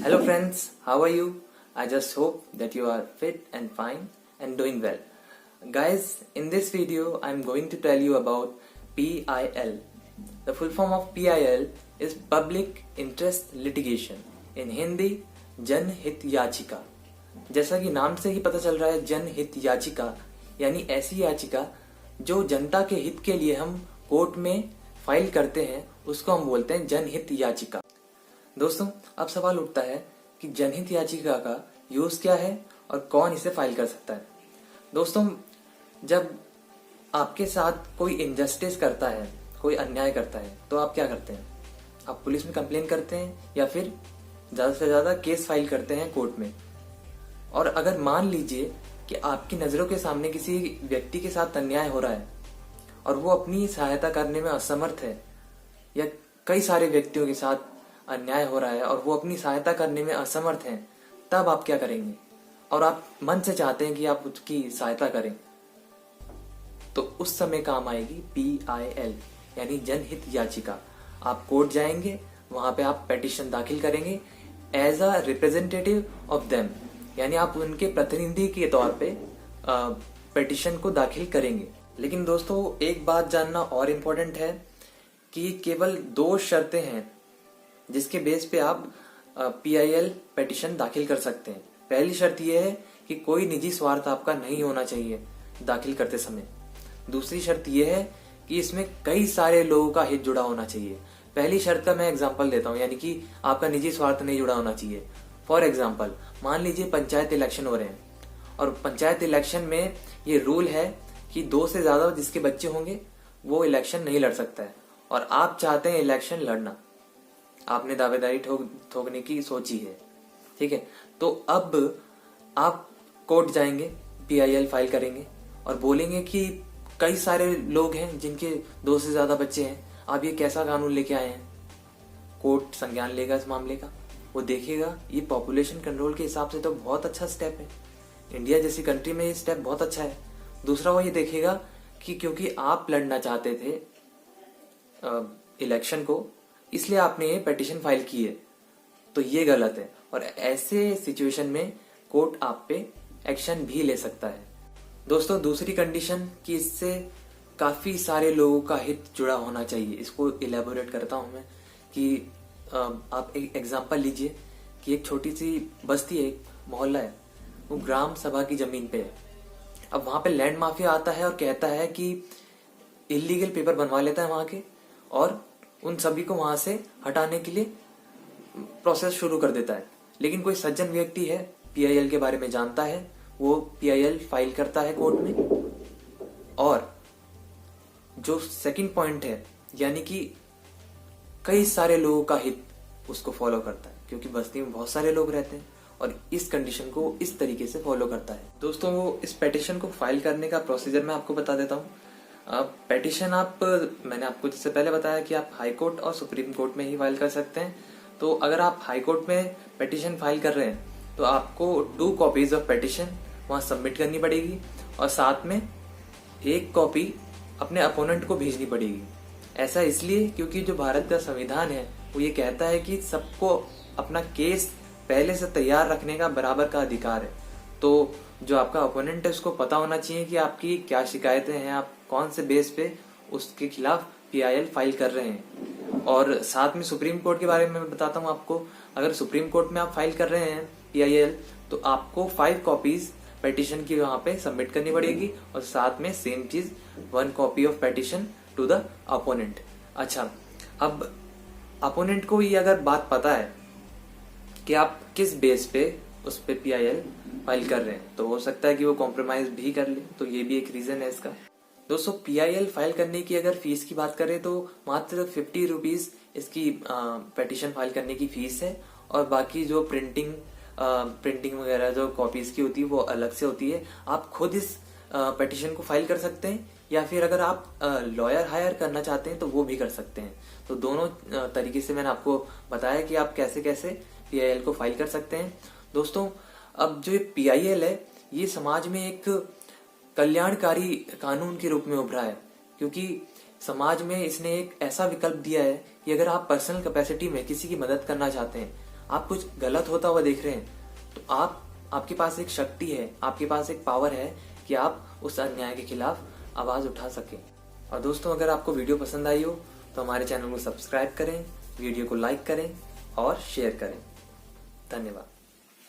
Hello friends, how are you? I just hope that you are fit and fine and doing well. Guys, in this video I am going to tell you about PIL. The full form of PIL is Public Interest Litigation. In Hindi, जनहित याचिका. जैसा कि नाम से ही पता चल रहा है, जनहित याचिका यानी ऐसी याचिका जो जनता के हित के लिए हम कोर्ट में फाइल करते हैं, उसको हम बोलते हैं जनहित याचिका। दोस्तों, अब सवाल उठता है कि जनहित याचिका का यूज क्या है और कौन इसे फाइल कर सकता है। दोस्तों, जब आपके साथ कोई इनजस्टिस करता है, कोई अन्याय करता है, तो आप क्या करते हैं? आप पुलिस में कंप्लेन करते हैं या फिर ज्यादा से ज्यादा केस फाइल करते हैं कोर्ट में। और अगर मान लीजिए कि आपकी नजरों के सामने किसी व्यक्ति के साथ अन्याय हो रहा है और वो अपनी सहायता करने में असमर्थ है, या कई सारे व्यक्तियों के साथ अन्याय हो रहा है और वो अपनी सहायता करने में असमर्थ हैं, तब आप क्या करेंगे? और आप मन से चाहते हैं कि आप उसकी सहायता करें, तो उस समय काम आएगी PIL यानी जनहित याचिका। आप कोर्ट जाएंगे, वहां पे आप पेटिशन दाखिल करेंगे as a representative of them, यानी आप उनके प्रतिनिधि के तौर पे पेटिशन को दाखिल करेंगे। लेकिन दोस्तों, एक बात जानना और इम्पोर्टेंट है कि केवल 2 शर्तें हैं जिसके बेस पे आप PIL पेटिशन दाखिल कर सकते हैं। पहली शर्त यह है कि कोई निजी स्वार्थ आपका नहीं होना चाहिए दाखिल करते समय। दूसरी शर्त यह है कि इसमें कई सारे लोगों का हित जुड़ा होना चाहिए। पहली शर्त का मैं एग्जांपल देता हूं, यानी कि आपका निजी स्वार्थ नहीं जुड़ा होना चाहिए। फॉर एग्जांपल, मान लीजिए पंचायत इलेक्शन हो रहे हैं और पंचायत इलेक्शन में ये रूल है कि 2 से ज्यादा जिसके बच्चे होंगे वो इलेक्शन नहीं लड़ सकता है, और आप चाहते हैं इलेक्शन लड़ना। आपने दावेदारी ठोकने की सोची है, ठीक है। तो अब आप कोर्ट जाएंगे, PIL फाइल करेंगे और बोलेंगे कि कई सारे लोग हैं जिनके 2 से ज्यादा बच्चे हैं, आप ये कैसा कानून लेके आए हैं। कोर्ट संज्ञान लेगा इस मामले का, वो देखेगा ये पॉपुलेशन कंट्रोल के हिसाब से तो बहुत अच्छा स्टेप है, इंडिया जैसी कंट्री में ये स्टेप बहुत अच्छा है। दूसरा, वो ये देखेगा कि क्योंकि आप लड़ना चाहते थे इलेक्शन को, इसलिए आपने ये पेटिशन फाइल की है, तो ये गलत है, और ऐसे सिचुएशन में कोर्ट आप पे एक्शन भी ले सकता है। दोस्तों, दूसरी कंडीशन कि इससे काफी सारे लोगों का हित जुड़ा होना चाहिए। इसको इलेबोरेट करता हूं मैं कि आप एक एग्जांपल लीजिए कि एक छोटी सी बस्ती है, एक मोहल्ला है, वो ग्राम सभा की जमीन पे है। अब वहां पे लैंड माफिया आता है और कहता है कि इलीगल पेपर बनवा लेता है वहां के, और उन सभी को वहां से हटाने के लिए प्रोसेस शुरू कर देता है। लेकिन कोई सज्जन व्यक्ति है, PIL के बारे में जानता है, वो PIL फाइल करता है कोर्ट में, और जो सेकंड पॉइंट है, यानी कि कई सारे लोगों का हित उसको फॉलो करता है, क्योंकि बस्ती में बहुत सारे लोग रहते हैं, और इस कंडीशन को इस तरीके से फॉलो करता है। दोस्तों, वो इस पेटिशन को फाइल करने का प्रोसीजर मैं आपको बता देता हूँ। पेटिशन मैंने आपको जिससे पहले बताया कि आप हाई कोर्ट और सुप्रीम कोर्ट में ही फाइल कर सकते हैं। तो अगर आप हाई कोर्ट में पेटिशन फाइल कर रहे हैं तो आपको 2 कॉपीज ऑफ पेटिशन वहां सबमिट करनी पड़ेगी, और साथ में 1 कॉपी अपने अपोनेंट को भेजनी पड़ेगी। ऐसा इसलिए क्योंकि जो भारत का संविधान है वो ये कहता है कि सबको अपना केस पहले से तैयार रखने का बराबर का अधिकार है। तो जो आपका ओपोनेंट है उसको पता होना चाहिए कि आपकी क्या शिकायतें हैं, आप कौन से बेस पे उसके खिलाफ PIL फाइल कर रहे हैं। और साथ में सुप्रीम कोर्ट के बारे में मैं बताता हूँ आपको। अगर सुप्रीम कोर्ट में आप फाइल कर रहे हैं PIL, तो आपको 5 कॉपीज पेटिशन की वहां पे सबमिट करनी पड़ेगी, और साथ में सेम चीज 1 copy of petition to the opponent. अच्छा, अब अपोनेंट को ये अगर बात पता है कि आप किस बेस पे उस पे PIL फाइल कर रहे हैं, तो हो सकता है कि वो कॉम्प्रोमाइज भी कर ले, तो ये भी एक रीजन है इसका। दोस्तों, PIL फाइल करने की अगर फीस की बात करें तो मात्र 50 रुपीज इसकी पेटिशन फाइल करने की फीस है, और बाकी जो प्रिंटिंग वगैरह जो कॉपीज की होती है वो अलग से होती है। आप खुद इस पेटिशन को फाइल कर सकते हैं, या फिर अगर आप लॉयर हायर करना चाहते हैं तो वो भी कर सकते हैं। तो दोनों तरीके से मैंने आपको बताया कि आप कैसे कैसे PIL को फाइल कर सकते हैं। दोस्तों, अब जो ये PIL है ये समाज में एक कल्याणकारी कानून के रूप में उभरा है, क्योंकि समाज में इसने एक ऐसा विकल्प दिया है कि अगर आप पर्सनल कैपेसिटी में किसी की मदद करना चाहते हैं, आप कुछ गलत होता हुआ देख रहे हैं, तो आपके पास एक शक्ति है, आपके पास एक पावर है कि आप उस अन्याय के खिलाफ आवाज उठा सके। और दोस्तों, अगर आपको वीडियो पसंद आई हो तो हमारे चैनल को सब्सक्राइब करें, वीडियो को लाइक करें और शेयर करें। धन्यवाद।